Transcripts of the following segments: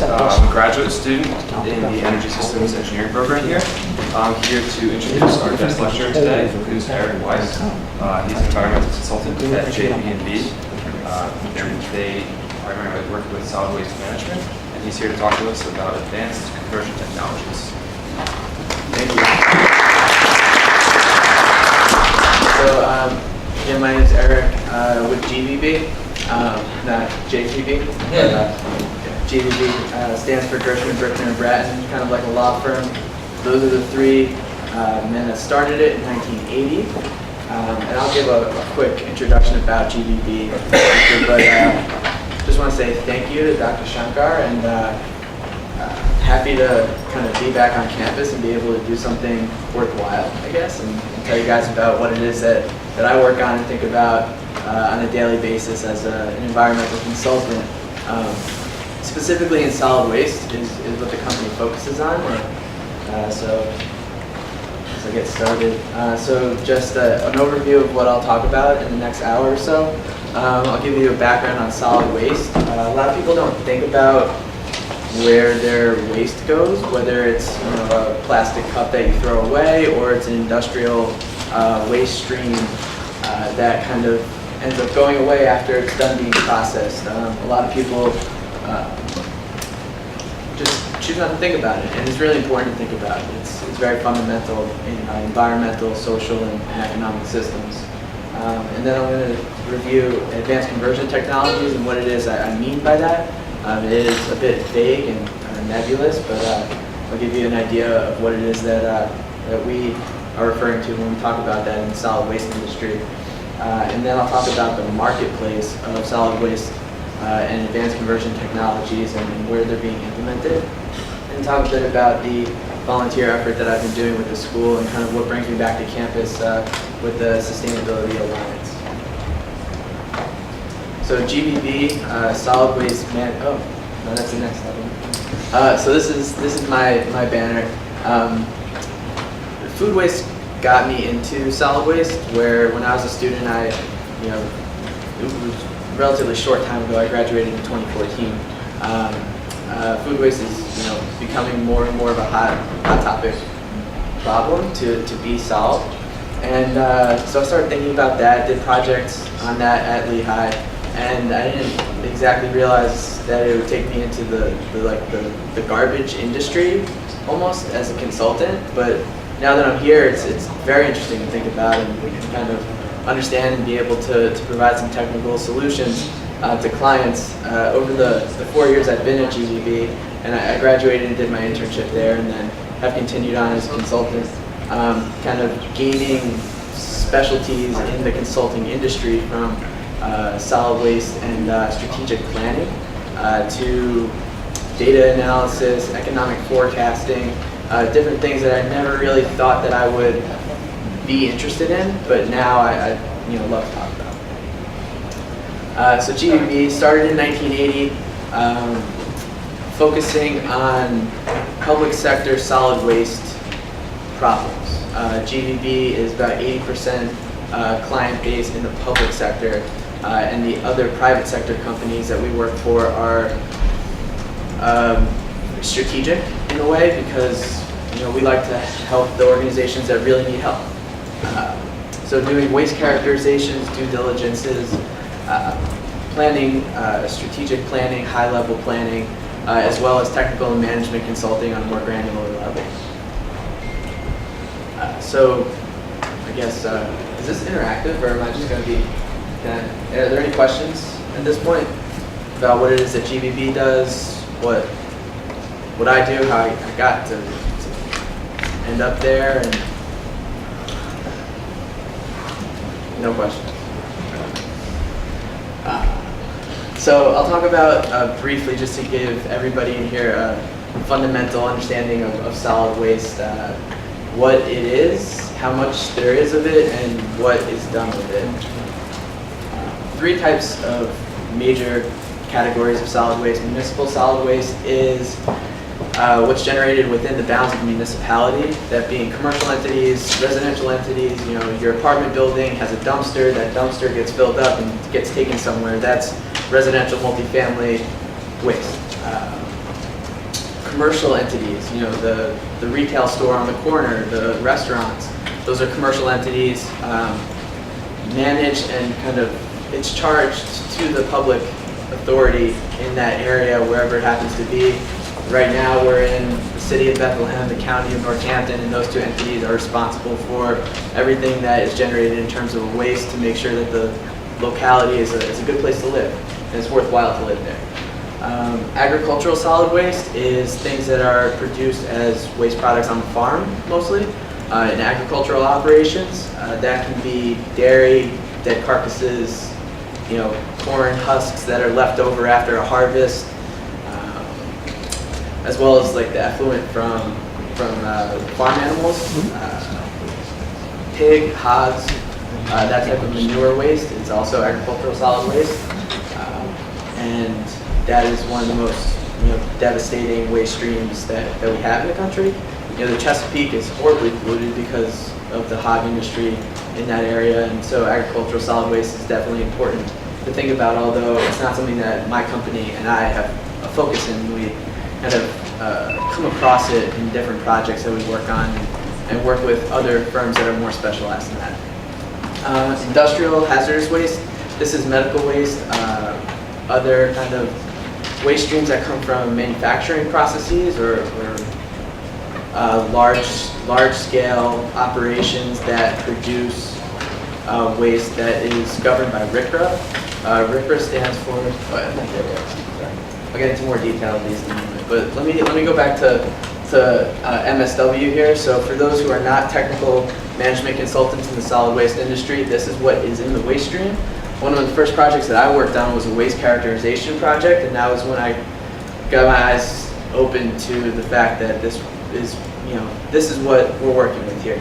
I'm a graduate student in the Energy Systems Engineering program here. I'm here to introduce our guest lecturer today, who's Eric Weiss. He's an environmental consultant at JB&B, and they primarily work with solid waste management, and he's here to talk to us about advanced conversion technologies. Thank you. So, my name is Eric with GBB, not JGB. GBB stands for Gershman, Brickner, and Bratton, kind of like a law firm. Those are the three men that started it in 1980. And I'll give a quick introduction about GBB, but just want to say thank you to Dr. Shankar, and happy to kind of be back on campus and be able to do something worthwhile, I guess, and tell you guys about what it is that I work on and think about on a daily basis as an environmental consultant. Specifically in solid waste is what the company focuses on. So as I get started, so just an overview of what I'll talk about in the next hour or so. I'll give you a background on solid waste. A lot of people don't think about where their waste goes, whether it's a plastic cup that you throw away or it's an industrial waste stream that kind of ends up going away after it's done being processed. A lot of people just choose not to think about it, and it's really important to think about it. It's very fundamental in environmental, social, and economic systems. And then I'm going to review advanced conversion technologies and what it is I mean by that. It is a bit vague and nebulous, but I'll give you an idea of what it is that we are referring to when we talk about that in the solid waste industry. And then I'll talk about the marketplace of solid waste and advanced conversion technologies and where they're being implemented, and talk a bit about the volunteer effort that I've been doing with the school and kind of what brings me back to campus with the Sustainability Alliance. So GBB, solid waste oh, no, that's the next level. So this is my banner. Food waste got me into solid waste, where when I was a student, it was a relatively short time ago. I graduated in 2014. Food waste is becoming more and more of a hot topic problem to be solved, and so I started thinking about that. Did projects on that at Lehigh, and I didn't exactly realize that it would take me into the garbage industry almost as a consultant. But now that I'm here, it's very interesting to think about, and we can kind of understand and be able to provide some technical solutions to clients. Over the 4 years I've been at GBB, and I graduated and did my internship there, and then have continued on as a consultant, kind of gaining specialties in the consulting industry from solid waste and strategic planning to data analysis, economic forecasting, different things that I never really thought that I would be interested in, but now I love to talk about. So GBB started in 1980, focusing on public sector solid waste problems. GBB is about 80% client base in the public sector, and the other private sector companies that we work for are strategic in a way, because we like to help the organizations that really need help. So doing waste characterizations, due diligences, planning, strategic planning, high-level planning, as well as technical and management consulting on a more granular level. So I guess, is this interactive, or am I just going to be, are there any questions at this point about what it is that GBB does, what I do, how I got to end up there, and no questions. So I'll talk about briefly, just to give everybody in here a fundamental understanding of solid waste, what it is, how much there is of it, and what is done with it. Three types of major categories of solid waste. Municipal solid waste is what's generated within the bounds of the municipality, that being commercial entities, residential entities. Your apartment building has a dumpster, that dumpster gets filled up and gets taken somewhere. That's residential multifamily waste. commercial entities, the retail store on the corner, the restaurants. Those are commercial entities managed and kind of it's charged to the public authority in that area, wherever it happens to be. Right now we're in the city of Bethlehem, the county of Northampton, and those two entities are responsible for everything that is generated in terms of waste to make sure that the locality is a good place to live and it's worthwhile to live there. Agricultural solid waste is things that are produced as waste products on the farm, mostly, in agricultural operations. That can be dairy, dead carcasses, corn husks that are left over after a harvest, as well as like the effluent from farm animals, pig, hogs, that type of manure waste is also agricultural solid waste, and that is one of the most devastating waste streams that we have in the country. The Chesapeake is horribly polluted because of the hog industry in that area, and so agricultural solid waste is definitely important to think about, although it's not something that my company and I have a focus in. We kind of come across it in different projects that we work on and work with other firms that are more specialized in that. Industrial hazardous waste, this is medical waste, other kind of waste streams that come from manufacturing processes or large-scale operations that produce waste that is governed by RCRA. RCRA stands for, I'll get into more detail of these in a moment, but let me go back to MSW here. So for those who are not technical management consultants in the solid waste industry, this is what is in the waste stream. One of the first projects that I worked on was a waste characterization project, and that was when I got my eyes open to the fact that this is what we're working with here.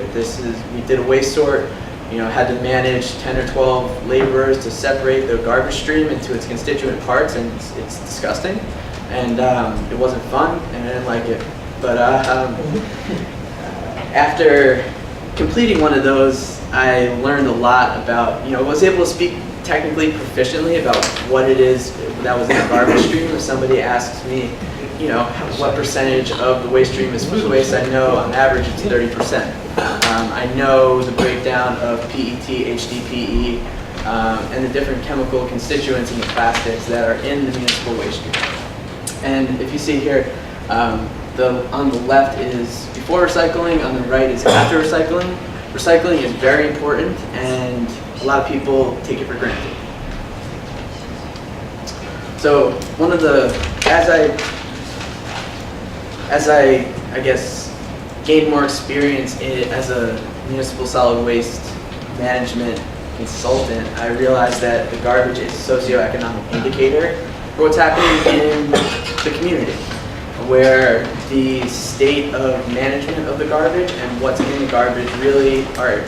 We did a waste sort, had to manage 10 or 12 laborers to separate the garbage stream into its constituent parts, and it's disgusting, and it wasn't fun, and I didn't like it. But after completing one of those, I learned a lot about, was able to speak technically proficiently about what it is that was in the garbage stream. If somebody asks me, what percentage of the waste stream is food waste, I know on average it's 30%. I know the breakdown of PET, HDPE, and the different chemical constituents in the plastics that are in the municipal waste stream. And if you see here, on the left is before recycling, on the right is after recycling. Recycling is very important, and a lot of people take it for granted. So one of the, as I guess, gained more experience as a municipal solid waste management consultant, I realized that the garbage is a socioeconomic indicator for what's happening in the community, where the state of management of the garbage and what's in the garbage really are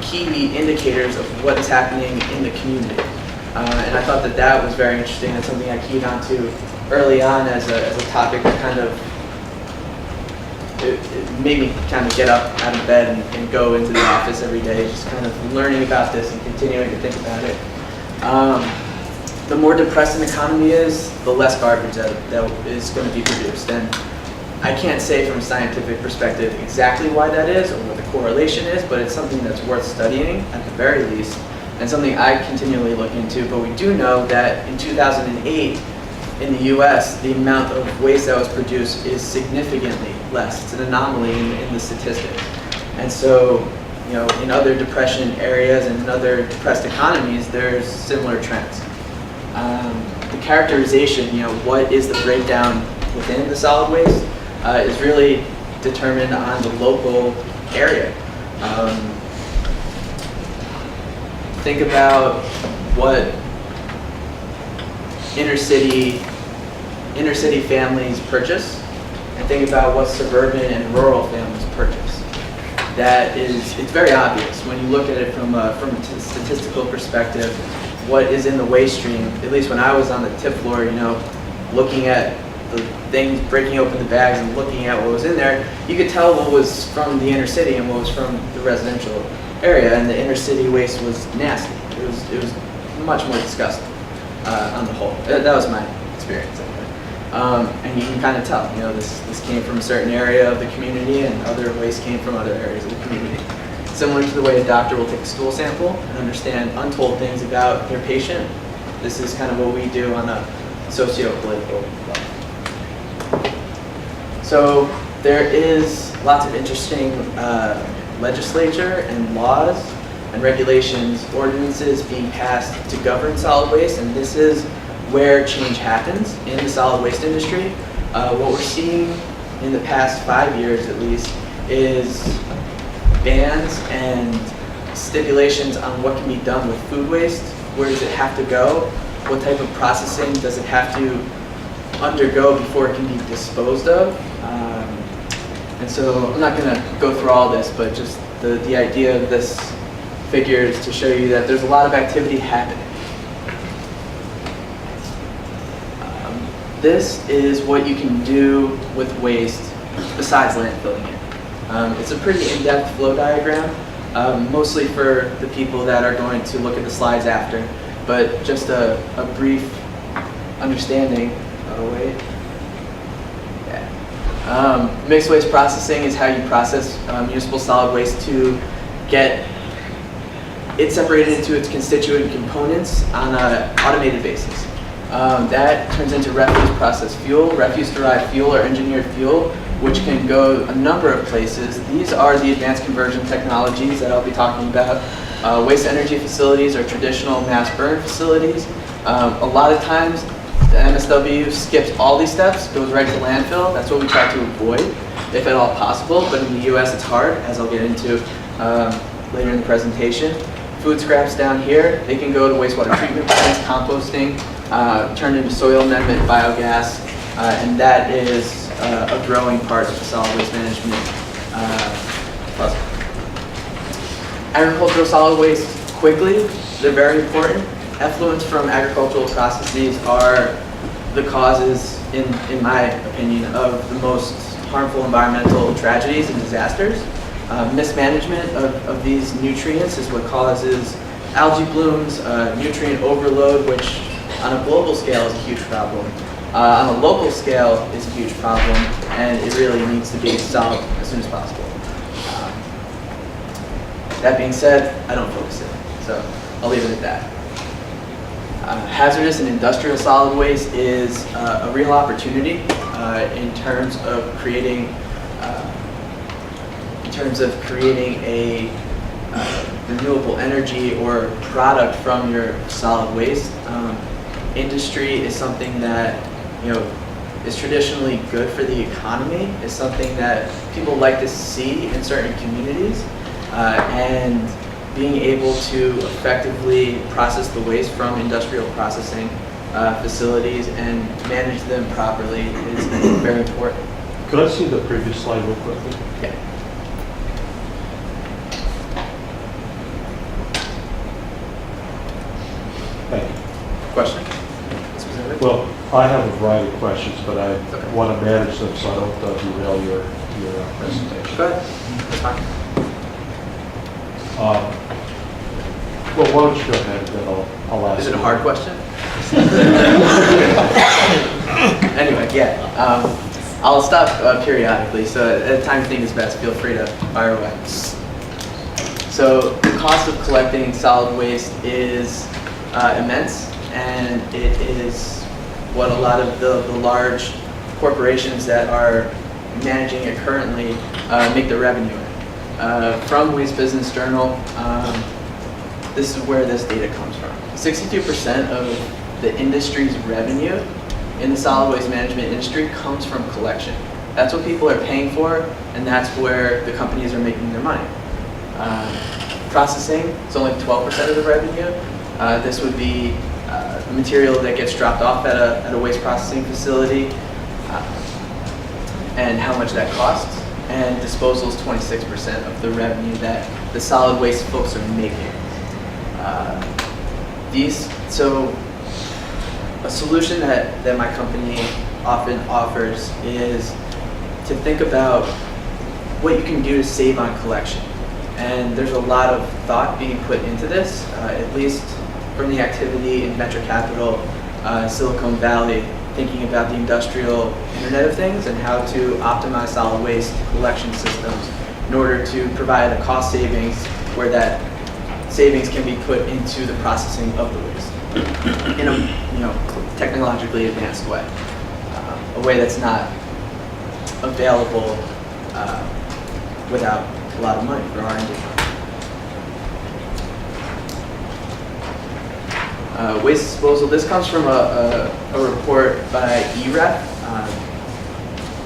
key indicators of what is happening in the community. And I thought that was very interesting. That's something I keyed onto early on as a topic that kind of it made me kind of get up out of bed and go into the office every day, just kind of learning about this and continuing to think about it. The more depressed an economy is, the less garbage that is going to be produced. And I can't say from a scientific perspective exactly why that is or what the correlation is, but it's something that's worth studying at the very least, and something I continually look into. But we do know that in 2008, in the US, the amount of waste that was produced is significantly less. It's an anomaly in the statistics. And so, in other depression areas and in other depressed economies, there's similar trends. The characterization, what is the breakdown within the solid waste, is really determined on the local area. Think about what inner city families purchase, and think about what suburban and rural families purchase. It's very obvious when you look at it from a statistical perspective, what is in the waste stream. At least when I was on the tip floor, looking at the things, breaking open the bags and looking at what was in there, you could tell what was from the inner city and what was from the residential area, and the inner city waste was nasty. It was much more disgusting on the whole. That was my experience anyway. And you can kind of tell, this came from a certain area of the community and other waste came from other areas of the community. Similar to the way a doctor will take a stool sample and understand untold things about their patient, this is kind of what we do on a socio-political level. So there is lots of interesting legislature and laws and regulations, ordinances being passed to govern solid waste, and this is where change happens in the solid waste industry. What we're seeing in the past 5 years at least is bans and stipulations on what can be done with food waste. Where does it have to go? What type of processing does it have to undergo before it can be disposed of? And so I'm not going to go through all this, but just the idea of this figure is to show you that there's a lot of activity happening. This is what you can do with waste besides landfilling it. It's a pretty in-depth flow diagram, mostly for the people that are going to look at the slides after, but just a brief understanding. Oh, wait. Yeah. Mixed waste processing is how you process municipal solid waste to get it separated into its constituent components on an automated basis. That turns into refuse-processed fuel, refuse-derived fuel, or engineered fuel, which can go a number of places. These are the advanced conversion technologies that I'll be talking about. Waste energy facilities are traditional mass burn facilities. A lot of times, the MSW skips all these steps, goes right to landfill. That's what we try to avoid, if at all possible. But in the US, it's hard, as I'll get into later in the presentation. Food scraps down here, they can go to wastewater treatment plants, composting, turned into soil amendment, biogas, and that is a growing part of the solid waste management puzzle. Agricultural solid waste, quickly, they're very important. Effluents from agricultural processes are the causes, in my opinion, of the most harmful environmental tragedies and disasters. Mismanagement of these nutrients is what causes algae blooms, nutrient overload, which on a global scale is a huge problem. On a local scale is a huge problem, and it really needs to be solved as soon as possible. That being said, I don't focus it, so I'll leave it at that. Hazardous and industrial solid waste is a real opportunity in terms of creating a renewable energy or product from your solid waste. Industry is something that is traditionally good for the economy. It's something that people like to see in certain communities, and being able to effectively process the waste from industrial processing facilities and manage them properly is very important. Could I see the previous slide real quickly? Yeah. Thank you. Question? Specific? Well, I have a variety of questions, but I want to manage them so I don't derail your presentation. Go ahead. That's fine. Well, why don't you go ahead and then I'll ask. Is it a hard question? Anyway, yeah. I'll stop periodically, so at the time you think is best, feel free to fire away. So the cost of collecting solid waste is immense, and it is what a lot of the large corporations that are managing it currently make their revenue in. From Weiss Business Journal, this is where this data comes from. 62% of the industry's revenue in the solid waste management industry comes from collection. That's what people are paying for, and that's where the companies are making their money. Processing is only 12% of the revenue. This would be the material that gets dropped off at a waste processing facility, and how much that costs. And disposal is 26% of the revenue that the solid waste folks are making. So a solution that my company often offers is to think about what you can do to save on collection. And there's a lot of thought being put into this, at least from the activity in venture capital, Silicon Valley, thinking about the industrial Internet of Things and how to optimize solid waste collection systems in order to provide a cost savings where that savings can be put into the processing of the waste in a technologically advanced way, a way that's not available without a lot of money for R&D. Waste disposal, this comes from a report by EREP.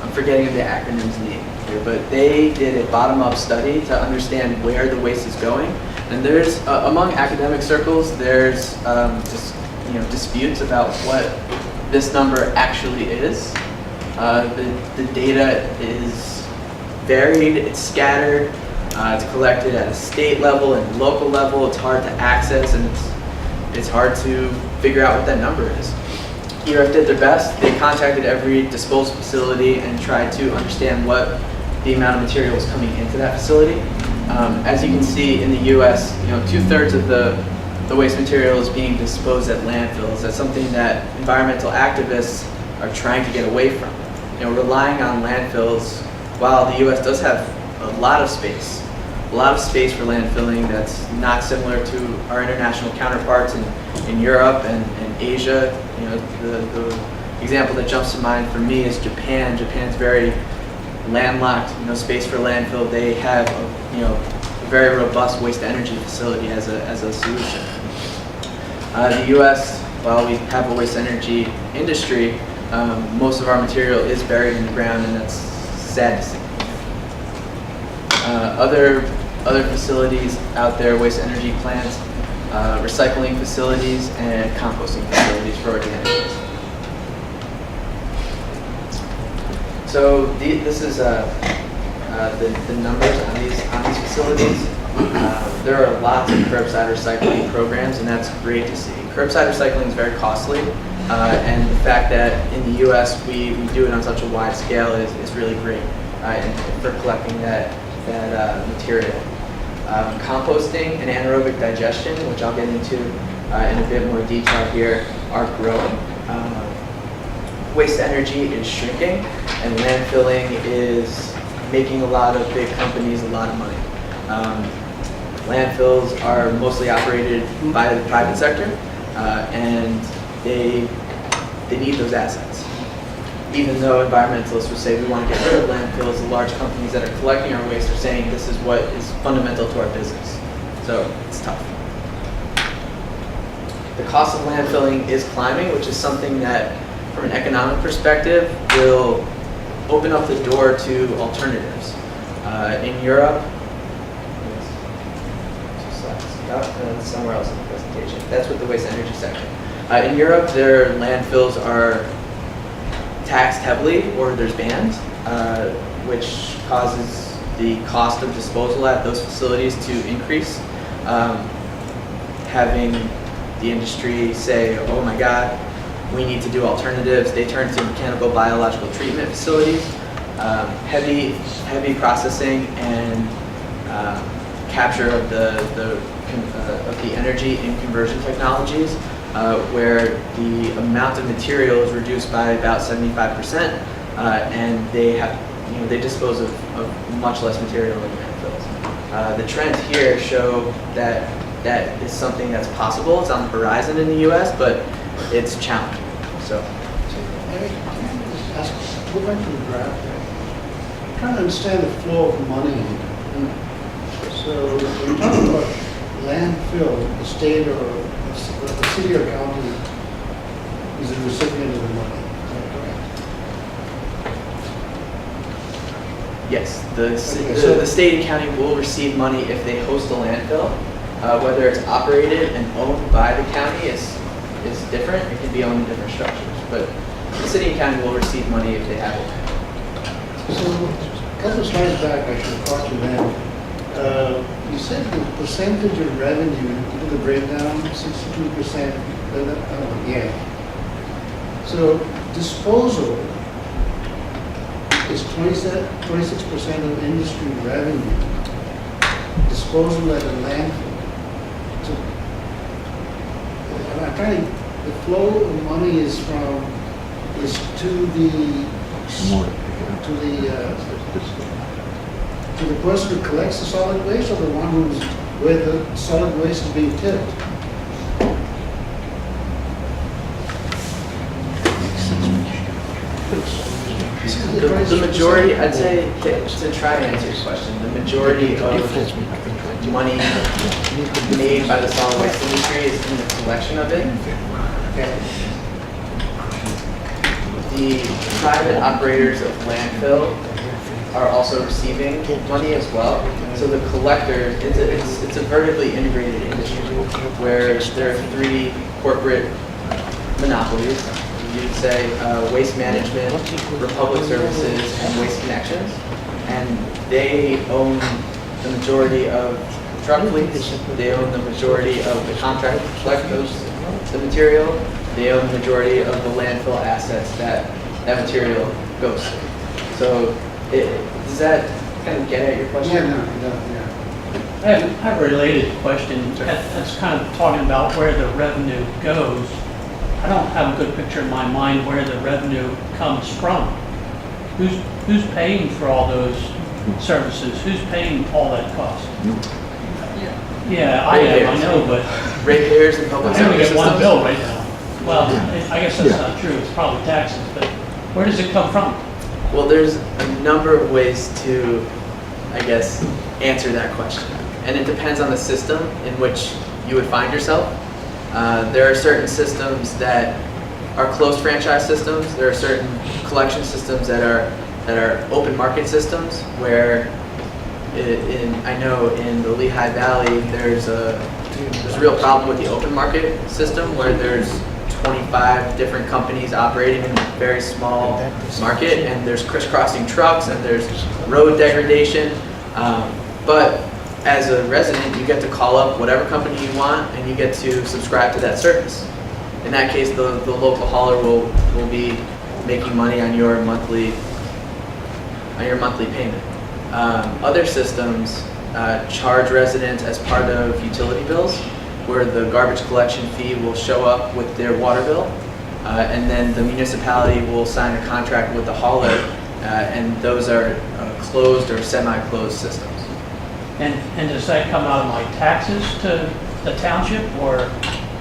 I'm forgetting the acronym's name here, but they did a bottom-up study to understand where the waste is going. And there's, among academic circles, there's disputes about what this number actually is. The data is varied, it's scattered, it's collected at a state level and local level. It's hard to access, and it's hard to figure out what that number is. EREF did their best. They contacted every disposal facility and tried to understand what the amount of material is coming into that facility. As you can see in the U.S., 2/3 of the waste material is being disposed at landfills. That's something that environmental activists are trying to get away from. Relying on landfills, while the U.S. does have a lot of space for landfilling that's not similar to our international counterparts in Europe and Asia. The example that jumps to mind for me is Japan. Japan's very landlocked, space for landfill. They have a very robust waste energy facility as a solution. The U.S., while we have a waste energy industry, most of our material is buried in the ground, and that's sad to see. Other facilities out there, waste energy plants, recycling facilities, and composting facilities for organic waste. So this is the numbers on these facilities. There are lots of curbside recycling programs, and that's great to see. Curbside recycling is very costly, and the fact that in the U.S. we do it on such a wide scale is really great for collecting that material. Composting and anaerobic digestion, which I'll get into in a bit more detail here, are growing. Waste energy is shrinking, and landfilling is making a lot of big companies a lot of money. Landfills are mostly operated by the private sector, and they need those assets. Even though environmentalists would say we want to get rid of landfills, the large companies that are collecting our waste are saying this is what is fundamental to our business. So it's tough. The cost of landfilling is climbing, which is something that, from an economic perspective, will open up the door to alternatives. In Europe, somewhere else in the presentation. That's with the waste energy section. In Europe, their landfills are taxed heavily, or there's bans, which causes the cost of disposal at those facilities to increase. Having the industry say, oh my God, we need to do alternatives. They turn to mechanical biological treatment facilities, heavy processing and capture of the energy in conversion technologies, where the amount of material is reduced by about 75%, and they dispose of much less material in landfills. The trends here show that is something that's possible. It's on the horizon in the U.S., but it's challenging. So, Eric, can I just ask, go back to the graph there. I'm trying to understand the flow of money. So when you talk about landfill, the state or the city or county is the recipient of the money. Is that correct? yes, the state and county will receive money if they host a landfill. Whether it's operated and owned by the county is different. It can be owned in different structures, but the city and county will receive money if they have it. So a couple of slides back, I should have caught you then. You said the percentage of revenue, give the breakdown, 62%. Yeah. So disposal is 26% of industry revenue. Disposal at a landfill. So I'm trying to, the flow of money is from is to the person who collects the solid waste, or the one who's where the solid waste is being tipped? The majority, I'd say, to try to answer your question, the majority of money made by the solid waste industry is in the collection of it. The private operators of landfill are also receiving money as well. So the collector, it's a vertically integrated industry where there are 3 corporate monopolies. You'd say Waste Management, Republic Services, and Waste Connections. And they own the majority of truck fleets. They own the majority of the contract to collect the material. They own the majority of the landfill assets that material goes to. So does that kind of get at your question? Yeah. I have a related question. That's kind of talking about where the revenue goes. I don't have a good picture in my mind where the revenue comes from. Who's paying for all those services? Who's paying all that cost? Yeah, I am, I know, but Ratepayers and public I only service get one systems? bill right now. Well, I guess that's not true. It's probably taxes, but where does it come from? Well, there's a number of ways to, I guess, answer that question. And it depends on the system in which you would find yourself. There are certain systems that are closed franchise systems. There are certain collection systems that are open market systems where I know in the Lehigh Valley there's a real problem with the open market system where there's 25 different companies operating in a very small market, and there's crisscrossing trucks and there's road degradation. But as a resident, you get to call up whatever company you want and you get to subscribe to that service. In that case, the local hauler will be making money on your monthly payment. Other systems charge residents as part of utility bills, where the garbage collection fee will show up with their water bill, and then the municipality will sign a contract with the hauler, and those are closed or semi-closed systems. And does that come out of my taxes to the township, or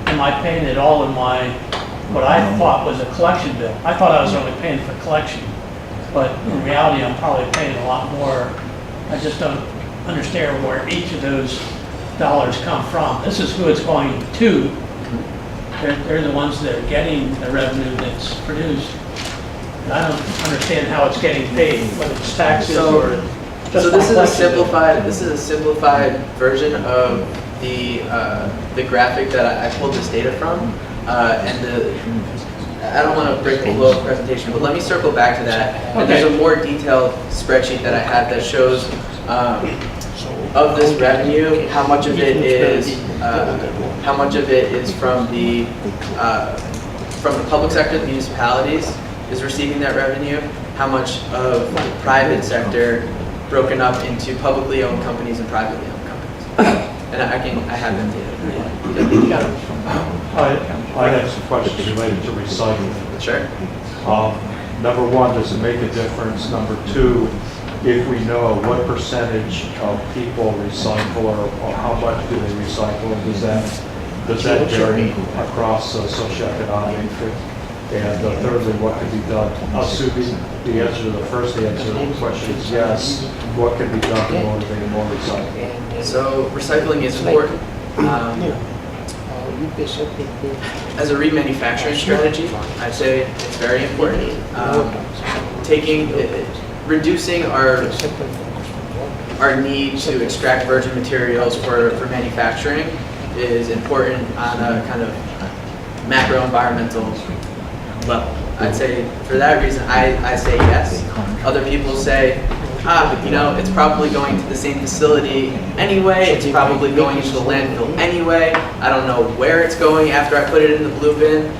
am I paying it all in my, what I thought was a collection bill? I thought I was only paying for collection, but in reality, I'm probably paying a lot more. I just don't understand where each of those dollars come from. This is who it's going to. They're the ones that are getting the revenue that's produced. And I don't understand how it's getting paid, whether it's taxes or just So this is collection. a simplified version of the graphic that I pulled this data from, I don't want to break the flow of the presentation, but let me circle back to that. And there's a more detailed spreadsheet that I have that shows of this revenue, how much of it is from the public sector, the municipalities is receiving that revenue, how much of the private sector broken up into publicly owned companies and privately owned companies. And I have that data. I have some questions related to recycling. Sure. Number one, does it make a difference? Number two, if we know what percentage of people recycle or how much do they recycle, does that vary across socioeconomic? And thirdly, what can be done? Assuming the answer to the first answer to the question is yes, what can be done to motivate more recycling? So recycling is important. As a remanufacturing strategy, I'd say it's very important. Reducing our need to extract virgin materials for manufacturing is important on a kind of macro environmental level. I'd say for that reason, I say yes. Other people say, but it's probably going to the same facility anyway, it's probably going into the landfill anyway, I don't know where it's going after I put it in the blue bin.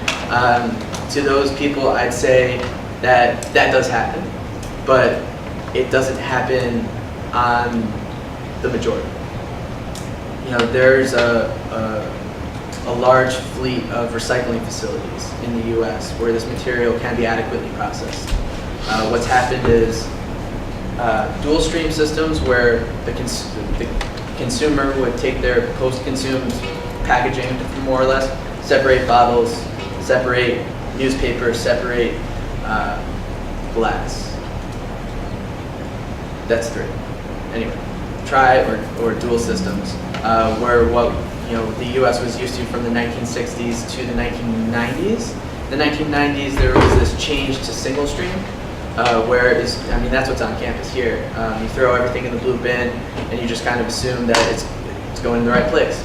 To those people, I'd say that does happen, but it doesn't happen on the majority. There's a a large fleet of recycling facilities in the US where this material can be adequately processed. What's happened is dual stream systems where the consumer would take their post-consumed packaging, more or less, separate bottles, separate newspaper, separate glass. That's 3. Anyway, tri or dual systems, where what the U.S. was used to from the 1960s to the 1990s. The 1990s, there was this change to single stream, where that's what's on campus here. You throw everything in the blue bin, and you just kind of assume that it's going in the right place.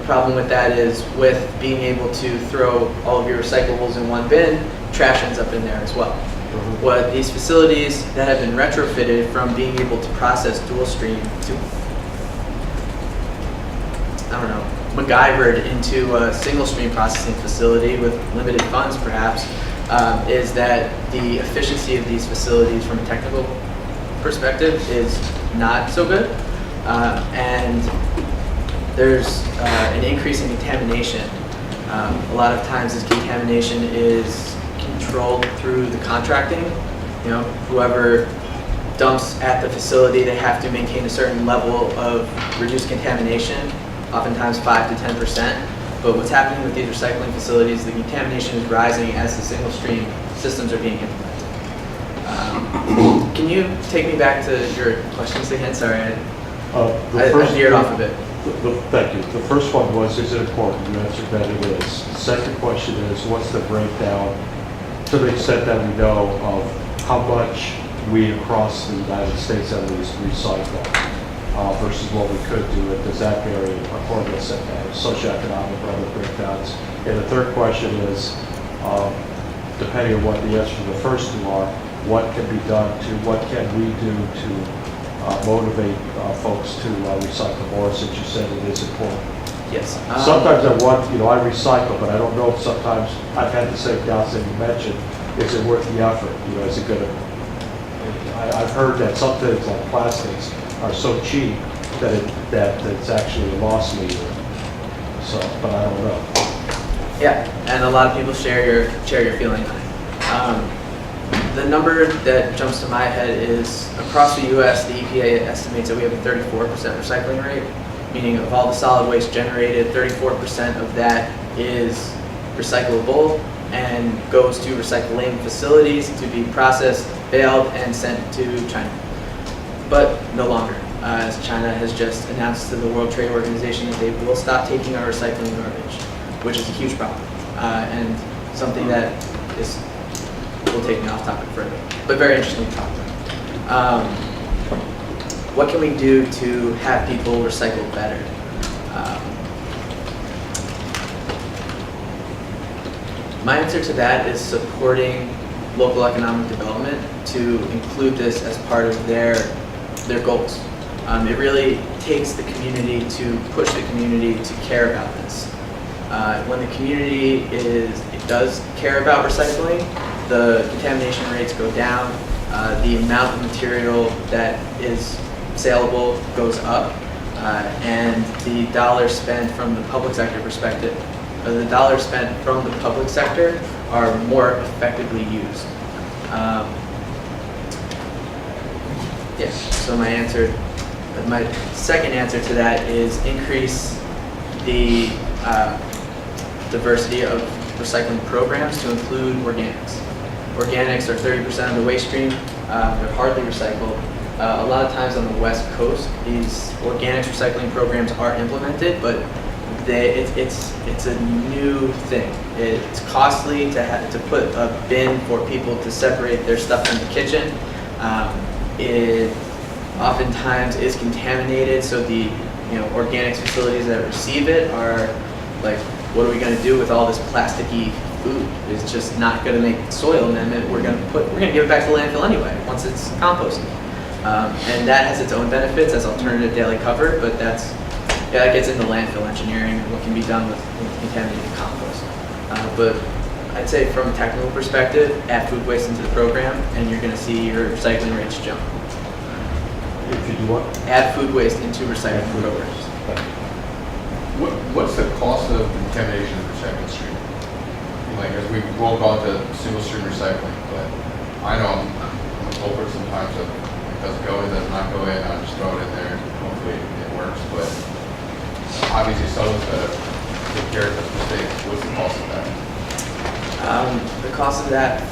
The problem with that is, with being able to throw all of your recyclables in one bin, trash ends up in there as well. What these facilities that have been retrofitted from being able to process dual stream to, MacGyvered into a single stream processing facility with limited funds perhaps, is that the efficiency of these facilities from a technical perspective is not so good. And there's an increase in contamination. A lot of times this contamination is controlled through the contracting. Whoever dumps at the facility, they have to maintain a certain level of reduced contamination, oftentimes 5 to 10%. But what's happening with these recycling facilities, the contamination is rising as the single stream systems are being implemented. Can you take me back to your questions again? Sorry, I veered off a bit. Thank you. The first one was, is it important? You answered that it is. The second question is, what's the breakdown, to the extent that we know, of how much we across the United States at least recycle versus what we could do? And does that vary according to socioeconomic or other breakdowns? And the third question is, depending on what the answer to the first two are, what can be done what can we do to motivate folks to recycle more, since you said it is important? Yes. Sometimes I recycle, but I don't know if sometimes I've had the same doubts that you mentioned. Is it worth the effort? Is it going to? I've heard that some things like plastics are so cheap that it's actually a loss leader. So, but I don't know. Yeah, and a lot of people share your feeling on it. The number that jumps to my head is, across the U.S., the EPA estimates that we have a 34% recycling rate, meaning of all the solid waste generated, 34% of that is recyclable and goes to recycling facilities to be processed, baled, and sent to China. But no longer, as China has just announced to the World Trade Organization that they will stop taking our recycling garbage, which is a huge problem, and something that will take me off topic further, but very interesting to talk about. What can we do to have people recycle better? My answer to that is supporting local economic development to include this as part of their goals. It really takes the community to push the community to care about this. When the community does care about recycling, the contamination rates go down, the amount of material that is saleable goes up, and the dollars spent from the public sector perspective, the dollars spent from the public sector are more effectively used. Yes, so my second answer to that is increase the diversity of recycling programs to include organics. Organics are 30% of the waste stream. They're hardly recycled. A lot of times on the West Coast, these organics recycling programs are implemented, but it's a new thing. It's costly to put a bin for people to separate their stuff in the kitchen. It oftentimes is contaminated, so the organics facilities that receive it are like, what are we going to do with all this plasticky food? It's just not going to make soil, and then we're going to give it back to the landfill anyway once it's composted. And that has its own benefits as alternative daily cover, but that gets into landfill engineering and what can be done with contaminated compost. But I'd say from a technical perspective, add food waste into the program, and you're going to see your recycling rates jump. If you do what? Add food waste into recycling programs. What's the cost of contamination of the recycling stream? Like, as we've all gone to single stream recycling, but I know I'm a culprit sometimes of it doesn't go in, does not go in, I just throw it in there, hopefully it works, but obviously someone's got to take care of this mistake. What's the cost of that? The cost of that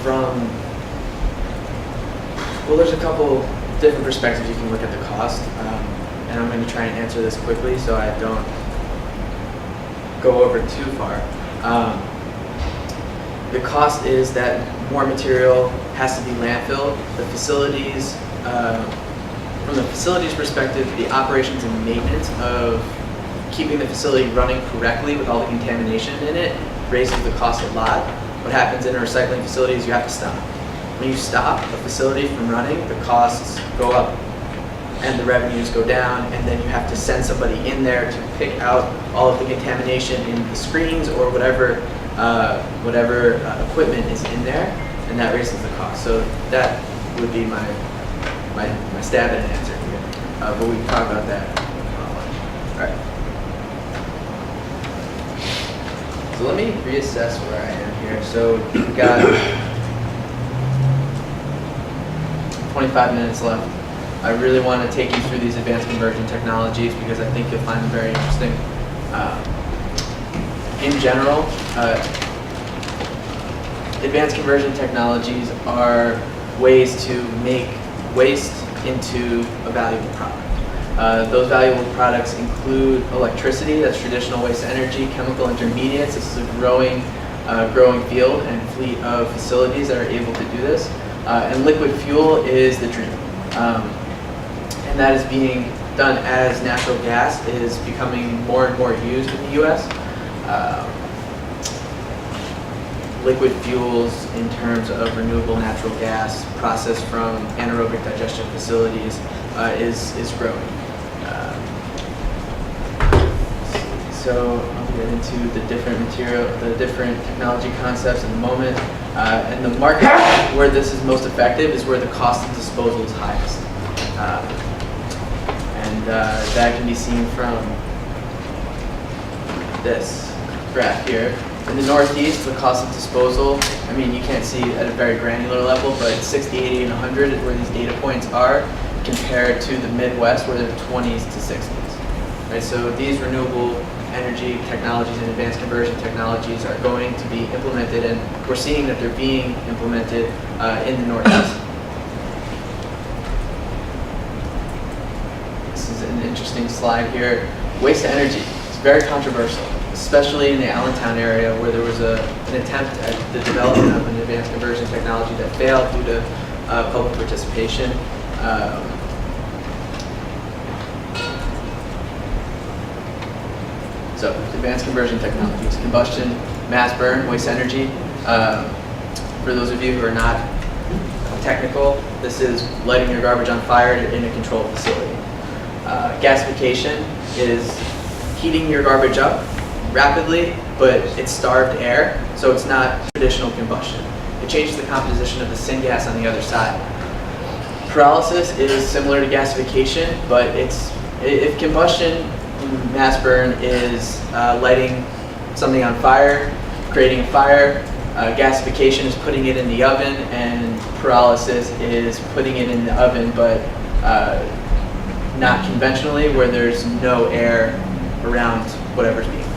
well, there's a couple different perspectives you can look at the cost, and I'm going to try and answer this quickly so I don't go over too far. The cost is that more material has to be landfilled. The facilities, from the facilities perspective, the operations and maintenance of keeping the facility running correctly with all the contamination in it raises the cost a lot. What happens in a recycling facility is you have to stop. When you stop a facility from running, the costs go up and the revenues go down, and then you have to send somebody in there to pick out all of the contamination in the screens or whatever equipment is in there, and that raises the cost. So that would be my stab at an answer here. But we can talk about that. All right. So let me reassess where I am here. So we've got 25 minutes left. I really want to take you through these advanced conversion technologies because I think you'll find them very interesting. In general, advanced conversion technologies are ways to make waste into a valuable product. Those valuable products include electricity, that's traditional waste energy, chemical intermediates, this is a growing field and fleet of facilities that are able to do this. And liquid fuel is the dream. And that is being done as natural gas is becoming more and more used in the US. Liquid fuels in terms of renewable natural gas processed from anaerobic digestion facilities is growing. So I'll get into the different technology concepts in a moment. And the market where this is most effective is where the cost of disposal is highest. That can be seen from this graph here. In the Northeast, the cost of disposal, I mean, you can't see at a very granular level, but 60, 80, and 100 is where these data points are compared to the Midwest, where they're 20s to 60s. Right? So these renewable energy technologies and advanced conversion technologies are going to be implemented, and we're seeing that they're being implemented in the Northeast. This is an interesting slide here. Waste to energy is very controversial, especially in the Allentown area where there was an attempt at the development of an advanced conversion technology that failed due to public participation. So, advanced conversion technologies, combustion, mass burn, waste energy. For those of you who are not technical, this is lighting your garbage on fire in a controlled facility. Gasification is heating your garbage up rapidly, but it's starved air, so it's not traditional combustion. It changes the composition of the syngas on the other side. Pyrolysis is similar to gasification, but if combustion, mass burn is lighting something on fire, creating a fire. Gasification is putting it in the oven, and pyrolysis is putting it in the oven, but not conventionally, where there's no air around whatever's being cooked.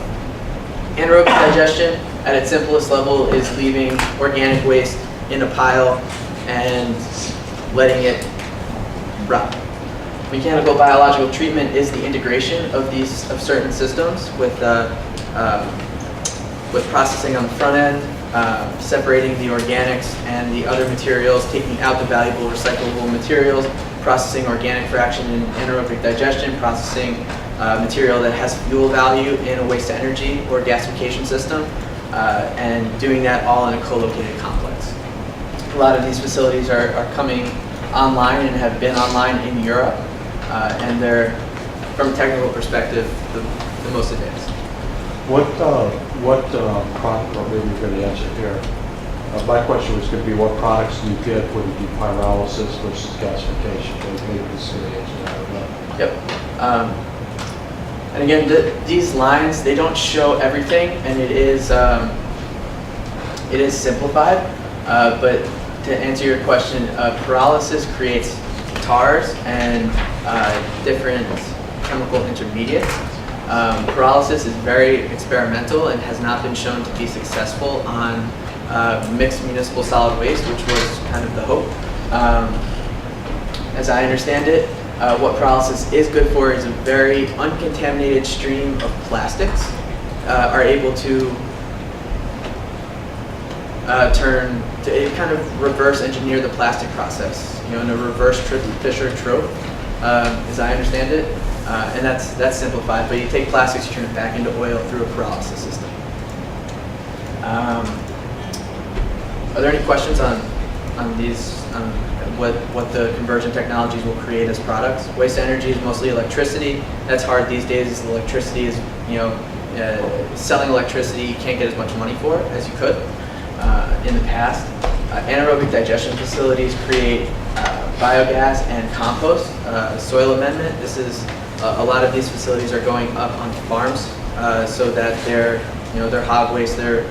Anaerobic digestion, at its simplest level, is leaving organic waste in a pile and letting it rot. Mechanical biological treatment is the integration of certain systems with processing on the front end, separating the organics and the other materials, taking out the valuable recyclable materials, processing organic fraction in anaerobic digestion, processing material that has fuel value in a waste to energy or gasification system, and doing that all in a co-located complex. A lot of these facilities are coming online and have been online in Europe. And they're, from a technical perspective, the most advanced. What product, or maybe you're going to answer here. My question was going to be, what products do you get for the pyrolysis versus gasification? Maybe this is going to answer that or not. Yep. And again, these lines, they don't show everything, and it is simplified. But to answer your question, pyrolysis creates tars and different chemical intermediates. Pyrolysis is very experimental and has not been shown to be successful on mixed municipal solid waste, which was kind of the hope. As I understand it, what pyrolysis is good for is a very uncontaminated stream of plastics are able to kind of reverse engineer the plastic process, in a reverse Fischer-Tropsch, as I understand it. And that's simplified, but you take plastics, you turn it back into oil through a pyrolysis system. Are there any questions on these, what the conversion technologies will create as products? Waste energy is mostly electricity. That's hard these days, as electricity is, selling electricity you can't get as much money for as you could in the past. Anaerobic digestion facilities create biogas and compost, soil amendment. This is a lot of these facilities are going up on farms so that their hog waste, their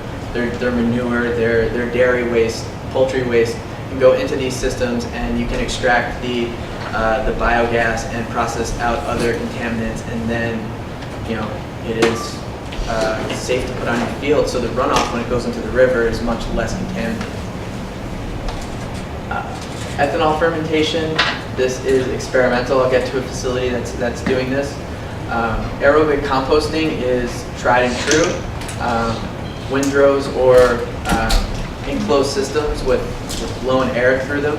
manure, their dairy waste, poultry waste can go into these systems, and you can extract the biogas and process out other contaminants, and then it is safe to put on your field, so the runoff when it goes into the river is much less contaminated. Ethanol fermentation, this is experimental. I'll get to a facility that's doing this. Aerobic composting is tried and true. Windrows or enclosed systems with blown air through them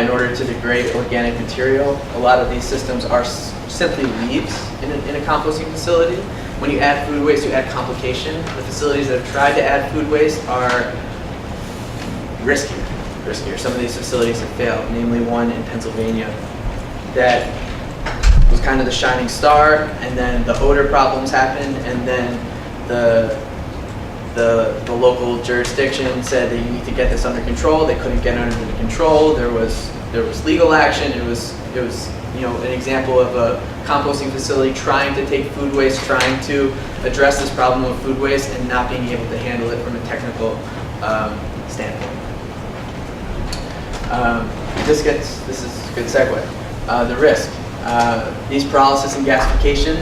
in order to degrade organic material. A lot of these systems are simply leaves in a composting facility. When you add food waste, you add complication. The facilities that have tried to add food waste are riskier. Some of these facilities have failed, namely one in Pennsylvania that was kind of the shining star, and then the odor problems happened, and then the local jurisdiction said that you need to get this under control. They couldn't get it under control. There was legal action. It was an example of a composting facility trying to take food waste, trying to address this problem of food waste, and not being able to handle it from a technical standpoint. This is a good segue. The risk. These pyrolysis and gasification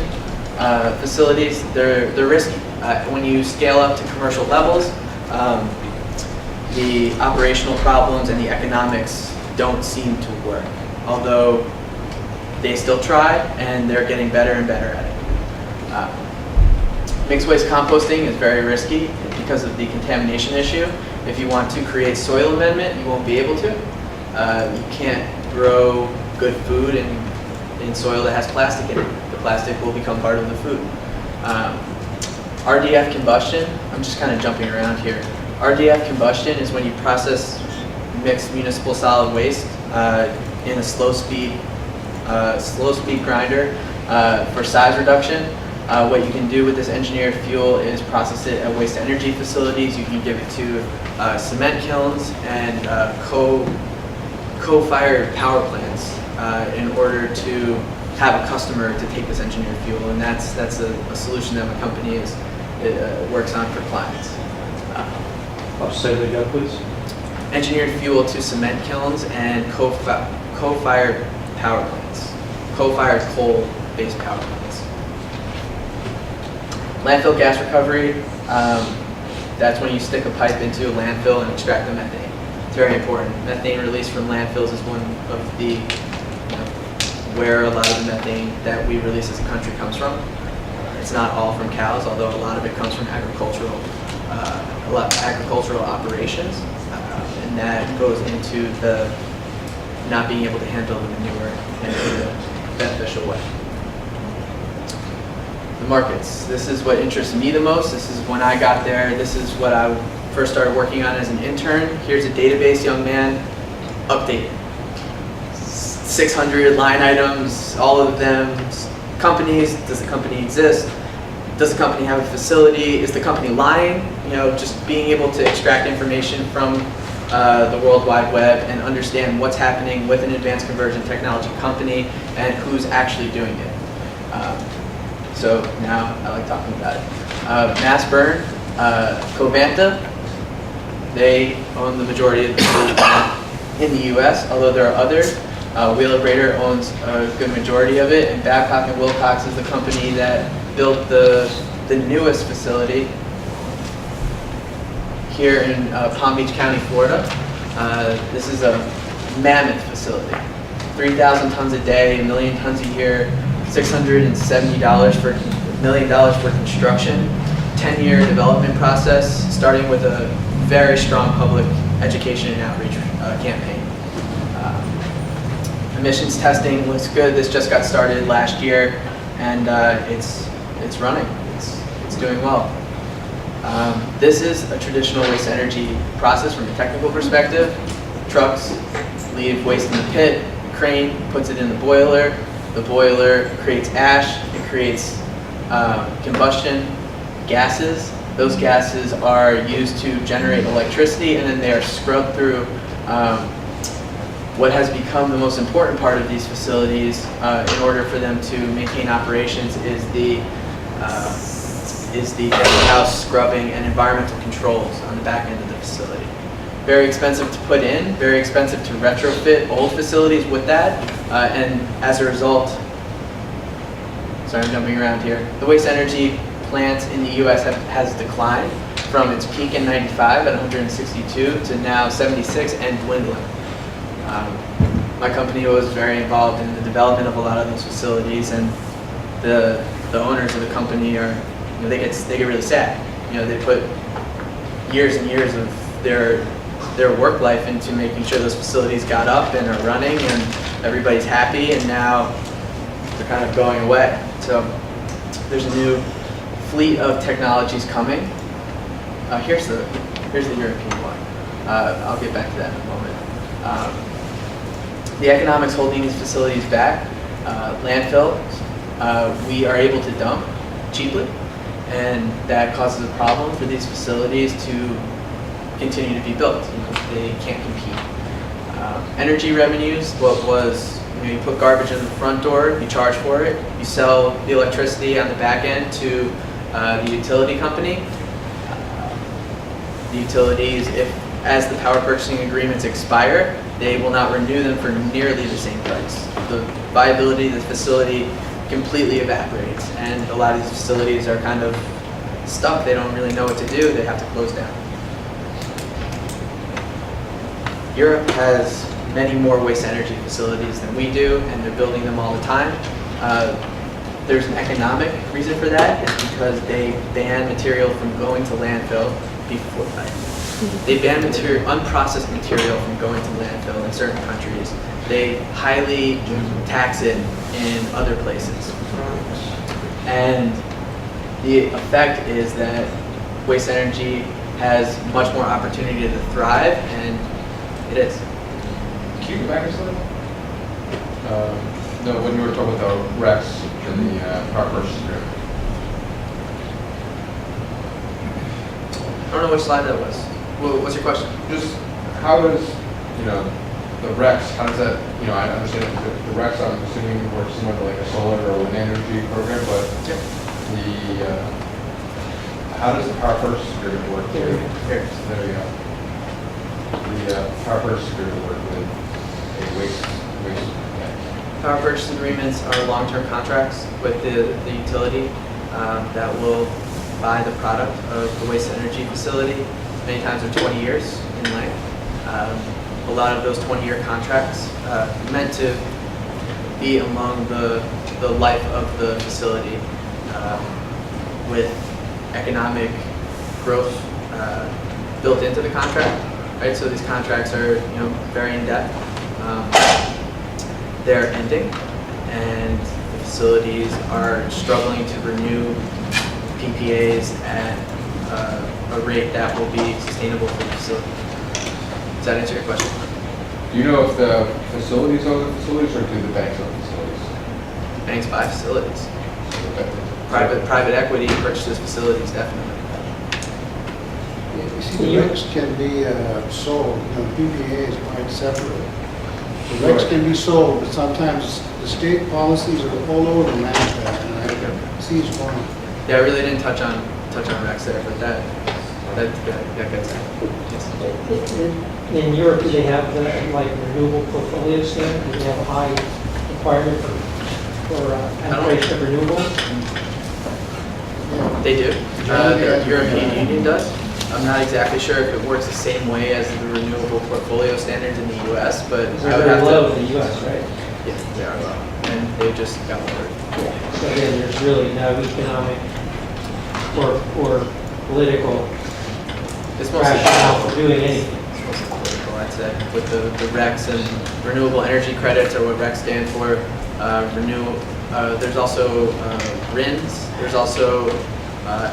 facilities, they're risky. When you scale up to commercial levels, the operational problems and the economics don't seem to work, although they still try, and they're getting better and better at it. Mixed waste composting is very risky because of the contamination issue. If you want to create soil amendment, you won't be able to. You can't grow good food in soil that has plastic in it. The plastic will become part of the food. RDF combustion, I'm just kind of jumping around here. RDF combustion is when you process mixed municipal solid waste in a slow speed grinder for size reduction. What you can do with this engineered fuel is process it at waste energy facilities. You can give it to cement kilns and coal-fired power plants in order to have a customer to take this engineered fuel, and that's a solution that my company works on for clients. Say that again, please. Engineered fuel to cement kilns and coal-fired power plants, coal-fired coal-based power plants. Landfill gas recovery, that's when you stick a pipe into a landfill and extract the methane. It's very important. Methane release from landfills is one of the, where a lot of the methane that we release as a country comes from. It's not all from cows, although a lot of it comes from agricultural operations, and that goes into the not being able to handle the manure in a beneficial way. The markets. This is what interests me the most. This is when I got there. This is what I first started working on as an intern. Here's a database, young man, updated. 600 line items, all of them companies. Does the company exist? Does the company have a facility? Is the company lying? Just being able to extract information from the World Wide Web and understand what's happening with an advanced conversion technology company and who's actually doing it. So now I like talking about it. Mass Burn, Covanta, they own the majority of the food in the U.S., although there are others. Wheelabrator owns a good majority of it, and Babcock & Wilcox is the company that built the newest facility here in Palm Beach County, Florida. This is a mammoth facility. 3,000 tons a day, 1 million tons a year, $670 for $1 million for construction, 10-year development process, starting with a very strong public education and outreach campaign. Emissions testing looks good. This just got started last year, and it's running. It's doing well. This is a traditional waste energy process from a technical perspective. Trucks leave waste in the pit, the crane puts it in the boiler creates ash, it creates combustion gases. Those gases are used to generate electricity, and then they are scrubbed through what has become the most important part of these facilities in order for them to maintain operations is the house scrubbing and environmental controls on the back end of the facility. Very expensive to put in, very expensive to retrofit old facilities with that, and as a result, sorry I'm jumping around here, the waste energy plants in the US has declined from its peak in 95 at 162 to now 76 and dwindling. My company was very involved in the development of a lot of those facilities, and the owners of the company are, they get really sad. They put years and years of their work life into making sure those facilities got up and are running, and everybody's happy, and now they're kind of going away. So there's a new fleet of technologies coming. Here's the European one. I'll get back to that in a moment. The economics holding these facilities back, landfill, we are able to dump cheaply, and that causes a problem for these facilities to continue to be built. They can't compete. Energy revenues, what was, you put garbage in the front door, you charge for it, you sell the electricity on the back end to the utility company. The utilities, as the power purchasing agreements expire, they will not renew them for nearly the same price. The viability of the facility completely evaporates, and a lot of these facilities are kind of stuck. They don't really know what to do. They have to close down. Europe has many more waste energy facilities than we do, and they're building them all the time. There's an economic reason for that. It's because they ban material from going to landfill before. They ban unprocessed material from going to landfill in certain countries. They highly tax it in other places. And the effect is that waste energy has much more opportunity to thrive, and it is. Can you go back a slide? No, when you were talking about the REX and the power purchase agreement. I don't know which slide that was. What's your question? Just how does, the REX, how does that, I understand the REX, I'm assuming works similar to like a solar or wind energy program, but how does the power purchase agreement work? There you go. The power purchase agreement work with a waste. Power purchase agreements are long-term contracts with the utility that will buy the product of the waste energy facility. Many times they're 20 years in length. A lot of those 20-year contracts meant to be among the life of the facility with economic growth built into the contract. Right, so these contracts are very in depth. They're ending, and the facilities are struggling to renew PPAs at a rate that will be sustainable for the facility. Does that answer your question? Do you know if the facilities own the facilities, or do the banks own the facilities? Banks buy facilities. Okay. Private equity purchases facilities, definitely. You see, the RECs can be sold, the PPA is quite separate. The RECs can be sold, but sometimes the state policies are all over the map there. And feasible. Yeah, I really didn't touch on Rex there, but that gets it. Yes. In Europe, do they have the, like, renewable portfolio standard? Do they have a high requirement for penetration of renewables? They do. The European Union does. I'm not exactly sure if it works the same way as the renewable portfolio standards in the U.S., but They're I would very have low to. in the US, right? Yeah, they are low, and they just got lowered. So again, there's really no economic or political It's mostly rationale for doing anything. It's mostly political, I'd say, with the RECs and renewable energy credits are what RECs stand for. There's also RINs. There's also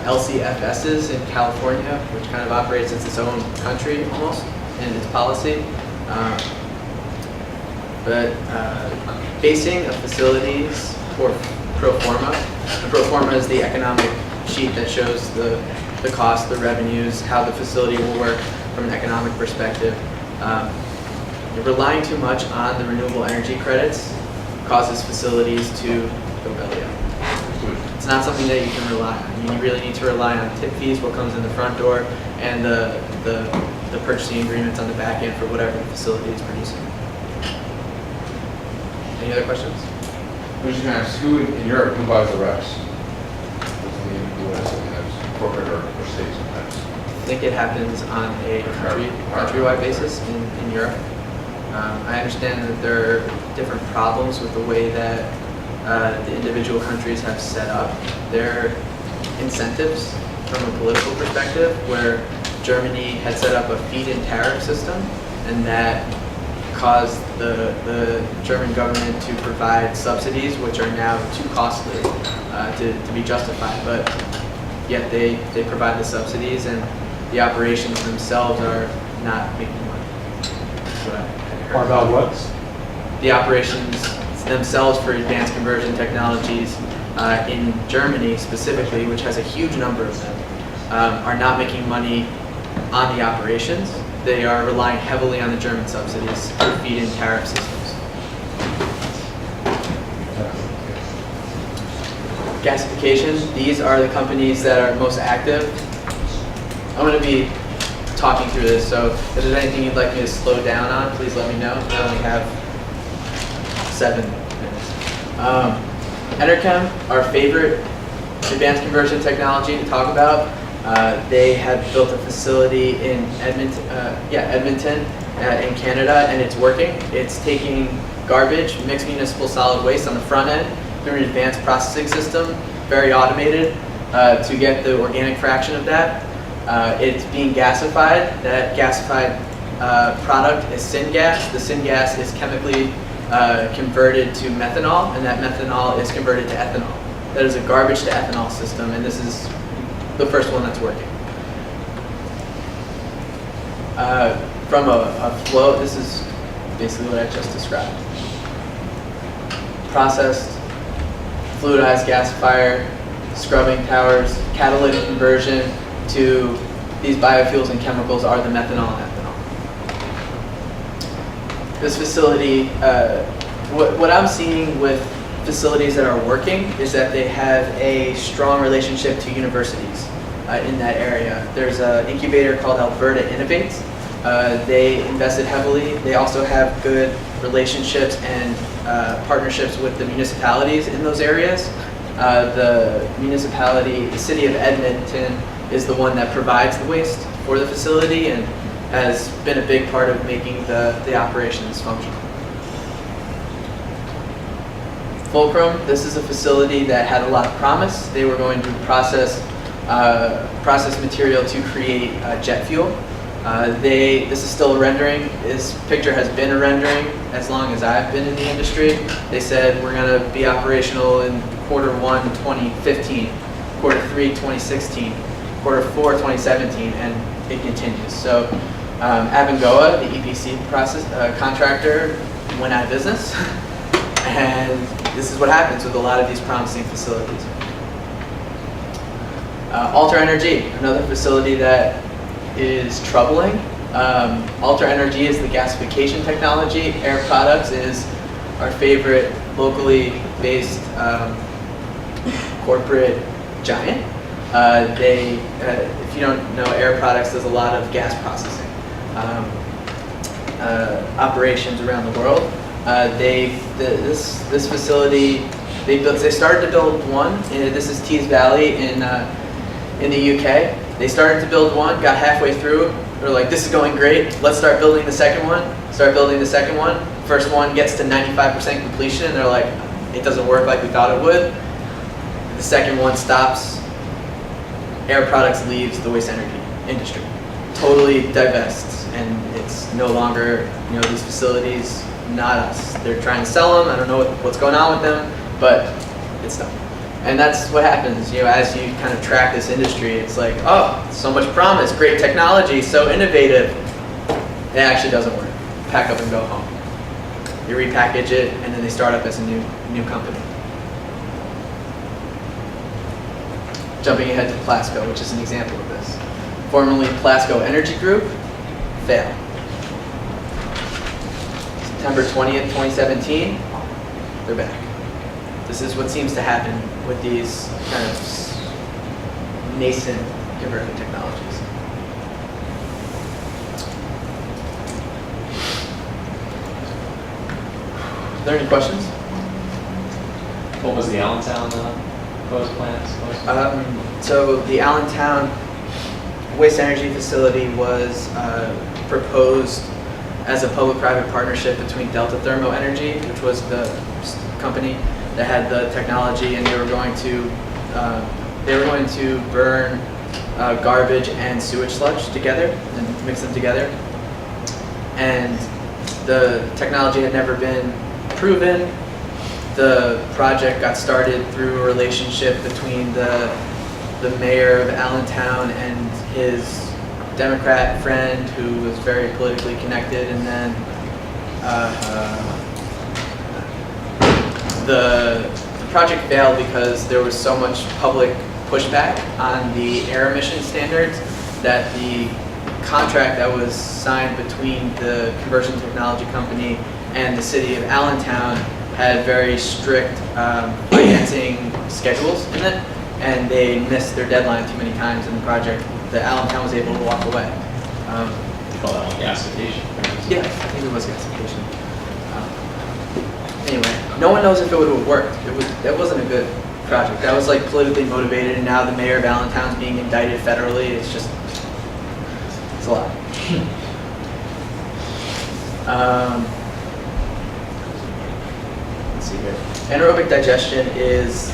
LCFSs in California, which kind of operates as its own country almost in its policy. But basing of facilities for pro forma. The pro forma is the economic sheet that shows the cost, the revenues, how the facility will work from an economic perspective. Relying too much on the renewable energy credits causes facilities to go belly up. It's not something that you can rely on. You really need to rely on tip fees, what comes in the front door, and the purchasing agreements on the back end for whatever the facility is producing. Any other questions? I was just gonna ask, who in Europe, who buys the RECs? Within the US, I mean, that's corporate or state sometimes. I think it happens on a countrywide basis in Europe. I understand that there are different problems with the way that the individual countries have set up their incentives from a political perspective, where Germany had set up a feed-in tariff system, and that caused the German government to provide subsidies which are now too costly to be justified, but yet they provide the subsidies and the operations themselves are not making money. That's what I heard. Or about what? The operations themselves for advanced conversion technologies in Germany specifically, which has a huge number of them, are not making money on the operations. They are relying heavily on the German subsidies to feed in tariff systems. Gasification, these are the companies that are most active. I'm going to be talking through this, so if there's anything you'd like me to slow down on, please let me know. I only have 7 minutes. Enerchem, our favorite advanced conversion technology to talk about. They have built a facility in Edmonton in Canada, and it's working. It's taking garbage, mixed municipal solid waste on the front end through an advanced processing system, very automated, to get the organic fraction of that. It's being gasified. That gasified product is syngas. The syngas is chemically converted to methanol, and that methanol is converted to ethanol. That is a garbage to ethanol system, and this is the first one that's working. From a flow, this is basically what I just described. Processed, fluidized gasifier, scrubbing towers, catalytic conversion to these biofuels and chemicals are the methanol and ethanol. This facility, what I'm seeing with facilities that are working is that they have a strong relationship to universities in that area. There's an incubator called Alberta Innovates. They invested heavily. They also have good relationships and partnerships with the municipalities in those areas. The municipality, the city of Edmonton, is the one that provides the waste for the facility and has been a big part of making the operations functional. Fulcrum, this is a facility that had a lot of promise. They were going to process material to create jet fuel. This is still a rendering. This picture has been a rendering as long as I've been in the industry. They said we're going to be operational in Q1 2015, Q3 2016, Q4 2017, and it continues. So Abengoa, the EPC contractor, went out of business. And this is what happens with a lot of these promising facilities. Alter Energy, another facility that is troubling. Alter Energy is the gasification technology. Air Products is our favorite locally based corporate giant. If you don't know, Air Products does a lot of gas processing operations around the world. This facility, they started to build one. And this is Tees Valley in the UK. They started to build one, got halfway through. They're like, this is going great. Let's start building the second one. Start building the second one. First one gets to 95% completion. They're like, it doesn't work like we thought it would. The second one stops. Air Products leaves the waste energy industry. Totally divests, and it's no longer, these facilities, not us. They're trying to sell them. I don't know what's going on with them, but it's done. And that's what happens, as you kind of track this industry. It's like, oh, so much promise, great technology, so innovative. It actually doesn't work. Pack up and go home. They repackage it, and then they start up as a new company. Jumping ahead to Plasco, which is an example of this. Formerly Plasco Energy Group, failed. September 20th, 2017, they're back. This is what seems to happen with these kind of nascent conversion technologies. Are there any questions? What was the Allentown proposed plan? So the Allentown waste energy facility was proposed as a public-private partnership between Delta Thermo Energy, which was the company that had the technology, and they were going to burn garbage and sewage sludge together and mix them together. And the technology had never been proven. The project got started through a relationship between the mayor of Allentown and his Democrat friend who was very politically connected, and then the project failed because there was so much public pushback on the air emission standards that the contract that was signed between the conversion technology company and the city of Allentown had very strict financing schedules in it, and they missed their deadline too many times in the project. The Allentown was able to walk away. You call that gasification? Yeah, I think it was gasification. Anyway, no one knows if it would have worked. That wasn't a good project. That was like politically motivated, and now the mayor of Allentown is being indicted federally. It's a lot. Let's see here. Anaerobic digestion is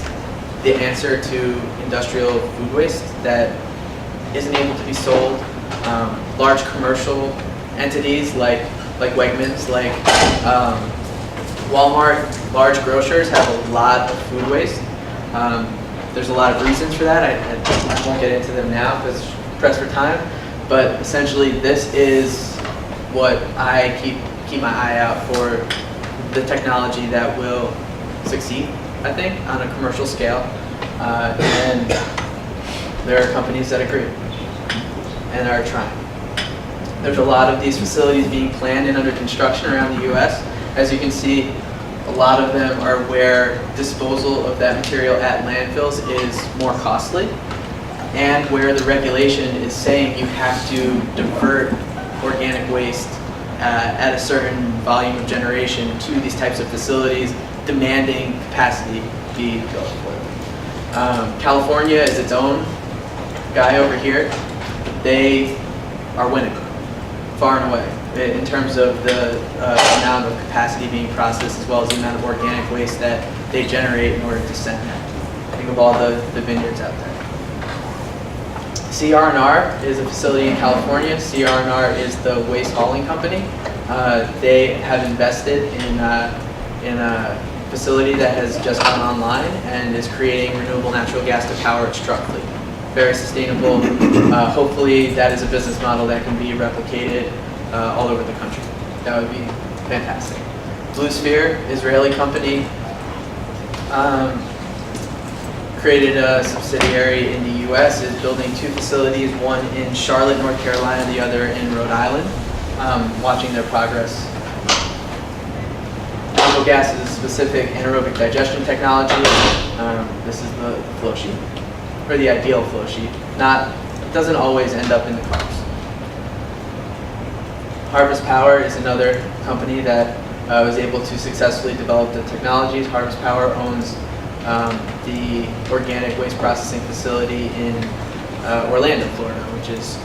the answer to industrial food waste that isn't able to be sold. Large commercial entities like Wegmans, like Walmart, large grocers have a lot of food waste. There's a lot of reasons for that. I won't get into them now because I'm pressed for time. But essentially, this is what I keep my eye out for, the technology that will succeed, I think, on a commercial scale. And there are companies that agree and are trying. There's a lot of these facilities being planned and under construction around the U.S. As you can see, a lot of them are where disposal of that material at landfills is more costly, and where the regulation is saying you have to divert organic waste at a certain volume of generation to these types of facilities, demanding capacity be built for them. California is its own guy over here. They are winning, far and away, in terms of the amount of capacity being processed, as well as the amount of organic waste that they generate in order to send that. Think of all the vineyards out there. CR&R is a facility in California. CR&R is the waste hauling company. They have invested in a facility that has just gone online and is creating renewable natural gas to power its truck fleet. Very sustainable. Hopefully that is a business model that can be replicated all over the country. That would be fantastic. Blue Sphere, Israeli company, created a subsidiary in the U.S., is building 2 facilities, one in Charlotte, North Carolina, the other in Rhode Island, watching their progress. novel gases specific anaerobic digestion technology. This is the flow sheet, or the ideal flow sheet. It doesn't always end up in the carbs. Harvest Power is another company that was able to successfully develop the technologies. Harvest Power owns the organic waste processing facility in Orlando, Florida, which is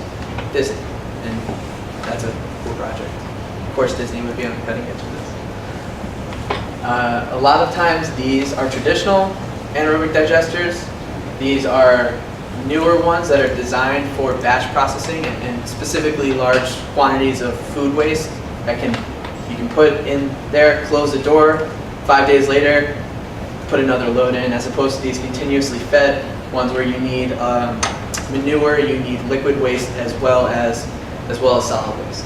Disney, and that's a cool project. Of course, Disney would be on the cutting edge of this. A lot of times, these are traditional anaerobic digesters. These are newer ones that are designed for batch processing and specifically large quantities of food waste that you can put in there, close the door, 5 days later, put another load in, as opposed to these continuously fed ones where you need manure, you need liquid waste as well as solid waste.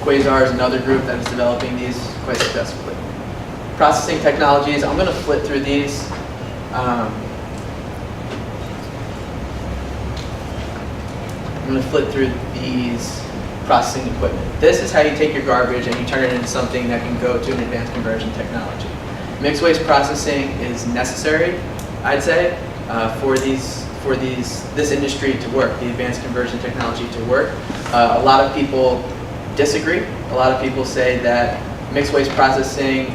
Quasar is another group that is developing these quite successfully. Processing technologies, I'm going to flip through these. I'm going to flip through these processing equipment. This is how you take your garbage and you turn it into something that can go to an advanced conversion technology. Mixed waste processing is necessary, I'd say, for this industry to work, the advanced conversion technology to work. A lot of people disagree. A lot of people say that mixed waste processing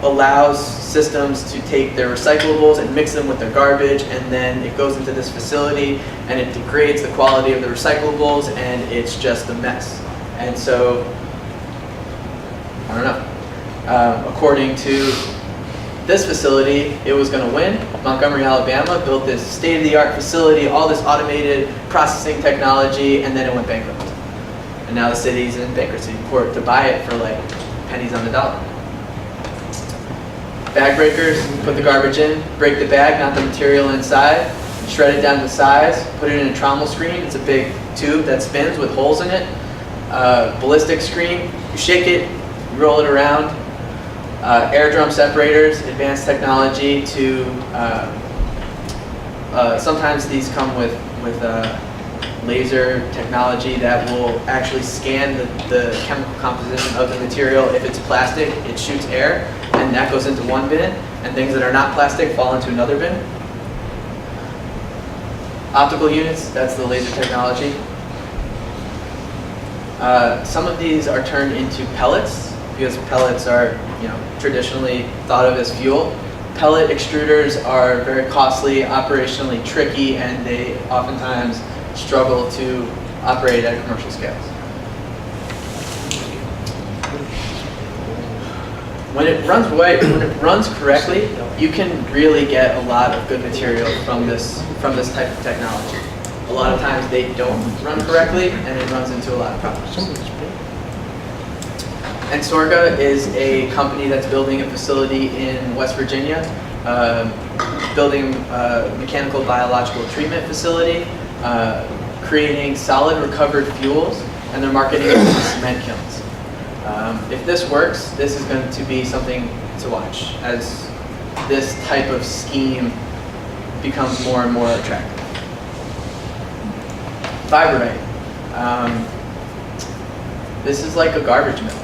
allows systems to take their recyclables and mix them with their garbage, and then it goes into this facility and it degrades the quality of the recyclables, and it's just a mess. And so, I don't know. According to this facility, it was going to win. Montgomery, Alabama built this state-of-the-art facility, all this automated processing technology, and then it went bankrupt. And now the city's in bankruptcy court to buy it for like pennies on the dollar. Bag breakers, put the garbage in, break the bag, not the material inside, shred it down to size, put it in a trommel screen. It's a big tube that spins with holes in it. Ballistic screen, you shake it, you roll it around. Air drum separators, advanced technology to, sometimes these come with laser technology that will actually scan the chemical composition of the material. If it's plastic, it shoots air, and that goes into one bin, and things that are not plastic fall into another bin. Optical units, that's the laser technology. Some of these are turned into pellets, because pellets are, traditionally thought of as fuel. Pellet extruders are very costly, operationally tricky, and they oftentimes struggle to operate at commercial scales. When it runs correctly, you can really get a lot of good material from this type of technology. A lot of times they don't run correctly, and it runs into a lot of problems. And Sorga is a company that's building a facility in West Virginia, building a mechanical biological treatment facility, creating solid recovered fuels, and they're marketing it to cement kilns. If this works, this is going to be something to watch as this type of scheme becomes more and more attractive. Fiberite. This is like a garbage mill.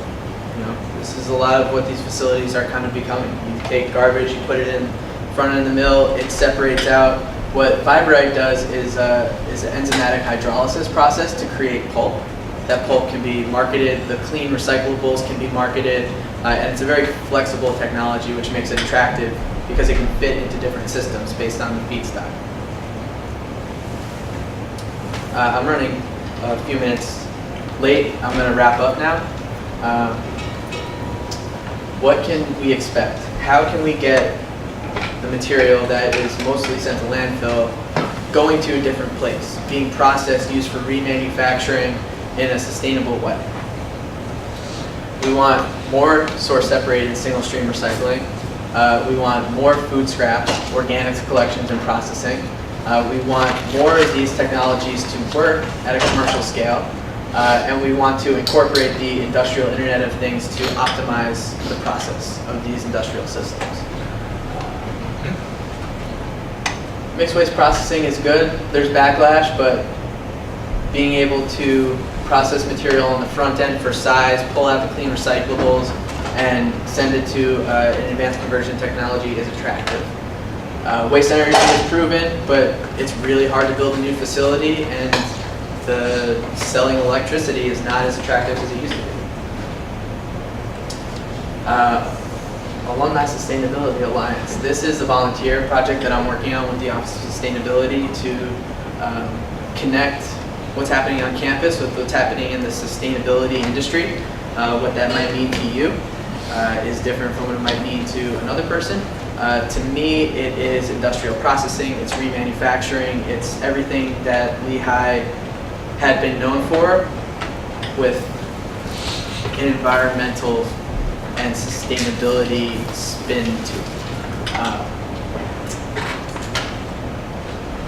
This is a lot of what these facilities are kind of becoming. You take garbage, you put it in front of the mill, it separates out. What Fiberite does is an enzymatic hydrolysis process to create pulp. That pulp can be marketed, the clean recyclables can be marketed, and it's a very flexible technology which makes it attractive because it can fit into different systems based on the feedstock. I'm running a few minutes late. I'm going to wrap up now. What can we expect? How can we get the material that is mostly sent to landfill going to a different place, being processed, used for remanufacturing in a sustainable way? We want more source-separated single-stream recycling. We want more food scraps, organics collections and processing. We want more of these technologies to work at a commercial scale. And we want to incorporate the industrial Internet of Things to optimize the process of these industrial systems. Mixed waste processing is good. There's backlash, but being able to process material on the front end for size, pull out the clean recyclables, and send it to an advanced conversion technology is attractive. Waste energy is proven, but it's really hard to build a new facility, and the selling electricity is not as attractive as it used to be. Alumni Sustainability Alliance. This is a volunteer project that I'm working on with the Office of Sustainability to connect what's happening on campus with what's happening in the sustainability industry. What that might mean to you is different from what it might mean to another person. To me, it is industrial processing, it's remanufacturing, it's everything that Lehigh had been known for with an environmental and sustainability spin to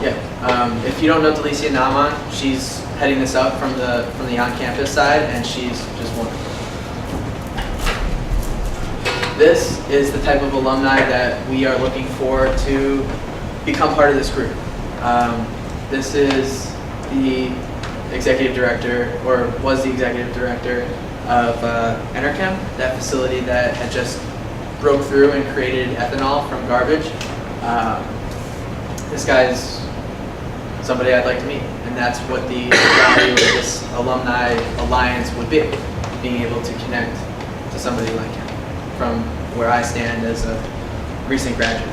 it. If you don't know Delicia Naman, she's heading this up from the on-campus side, and she's just wonderful. This is the type of alumni that we are looking for to become part of this group. This is the executive director, or was the executive director of Enerchem, that facility that had just broke through and created ethanol from garbage. This guy's somebody I'd like to meet, and that's what the value of this alumni alliance would be, being able to connect to somebody like him from where I stand as a recent graduate.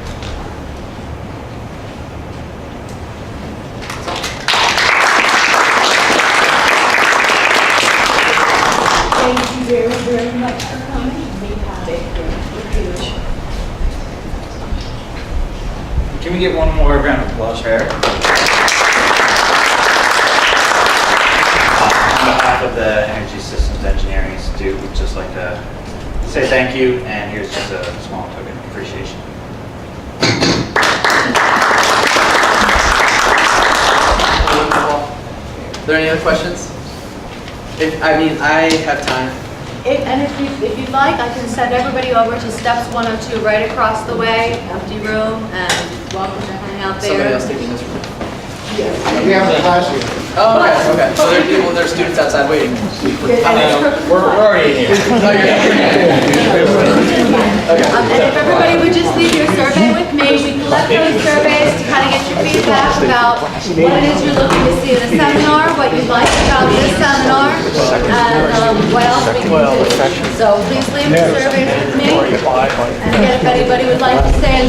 Thank you very, very much for coming. We have it huge. Can we get one more round of applause for Eric? On behalf of the Energy Systems Engineering Institute, we'd just like to say thank you, and here's just a small token of appreciation. Are there any other questions? I have time. If you'd like, I can send everybody over to steps 102 right across the way, empty room, and welcome to hang out there. Somebody else taking this room. We have a class here. Oh, okay. So there are people, there are students outside waiting. We're already here. And if everybody would just leave your survey with me, we collect those surveys to kind of get your feedback about what it is you're looking to see in a seminar, what you like about this seminar, and what else we can do. So please leave your surveys with me. And again, if anybody would like to stay and